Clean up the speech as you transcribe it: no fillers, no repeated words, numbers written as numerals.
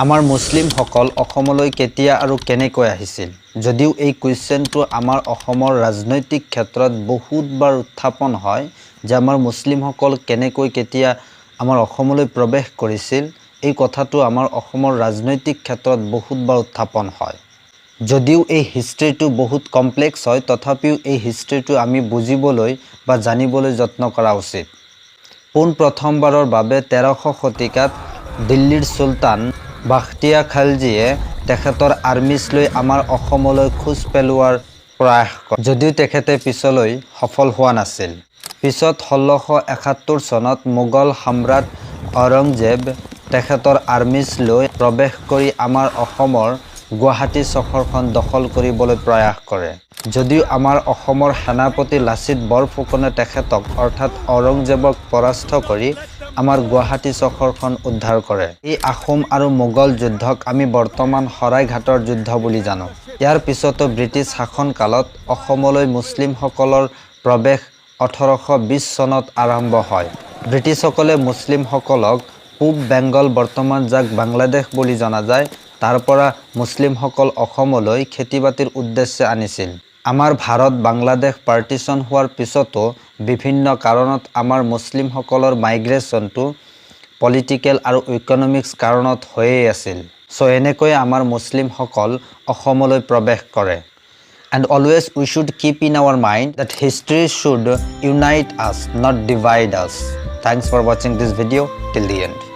আমাৰ মুছলিমসকল অসমলৈ কেতিয়া আৰু কেনেকৈ আহিছিল যদিও এই কোৱেশ্চনটো আমাৰ অসমৰ ৰাজনৈতিক ক্ষেত্ৰত বহুতবাৰ উত্থাপন হয় যে আমাৰ মুছলিমসকল কেনেকৈ কেতিয়া আমাৰ অসমলৈ প্ৰৱেশ কৰিছিল এই কথাটো আমাৰ অসমৰ ৰাজনৈতিক ক্ষেত্ৰত বহুতবাৰ উত্থাপন হয় যদিও এই হিষ্ট্ৰীটো বহুত কমপ্লেক্স হয় তথাপিও এই হিষ্ট্ৰীটো আমি বুজিবলৈ বা জানিবলৈ যত্ন কৰা উচিত পোন প্ৰথমবাৰৰ বাবে 1300 শতিকাত দিল্লীৰ সুলতান বাখতিয়াৰ খালজীয়ে তেখেতৰ আৰ্মিছ লৈ আমাৰ অসমলৈ খোজ পেলোৱাৰ প্ৰয়াস কৰে যদিও তেখেতে পিছলৈ সফল হোৱা নাছিল পিছত 1671 চনত মোগল সম্ৰাট ঔৰংজেব তেখেতৰ আৰ্মিছ লৈ প্ৰৱেশ কৰি আমাৰ অসমৰ গুৱাহাটী চহৰখন দখল কৰিবলৈ প্ৰয়াস কৰে যদিও আমাৰ অসমৰ সেনাপতি লাচিত বৰফুকনে তেখেতক অৰ্থাৎ ঔৰংজেবক পৰাস্ত কৰি আমাৰ গুৱাহাটী চহৰখন উদ্ধাৰ কৰে এই আহোম আৰু মোগল যুদ্ধক আমি বৰ্তমান শৰাইঘাটৰ যুদ্ধ বুলি জানো ইয়াৰ পিছতো ব্ৰিটিছ শাসন কালত অসমলৈ মুছলিমসকলৰ প্ৰৱেশ 1820 চনত আৰম্ভ হয় ব্ৰিটিছসকলে মুছলিমসকলক পূব বেংগল বৰ্তমান যাক বাংলাদেশ বুলি জনা যায় তাৰ পৰা মুছলিমসকল অসমলৈ খেতিবাতিৰ উদ্দেশ্যে আনিছিল আমাৰ ভাৰত বাংলাদেশ পাৰ্টিশন হোৱাৰ পিছতো বিভিন্ন কাৰণত আমাৰ মুছলিমসকলৰ মাইগ্ৰেশ্যনটো পলিটিকেল আৰু ইকনমিক্স কাৰণত হৈয়ে আছিল সো এনেকৈ আমাৰ মুছলিমসকল অসমলৈ প্ৰৱেশ কৰে and always we should keep in our mind that history should unite us not divide us thanks for watching this video till the end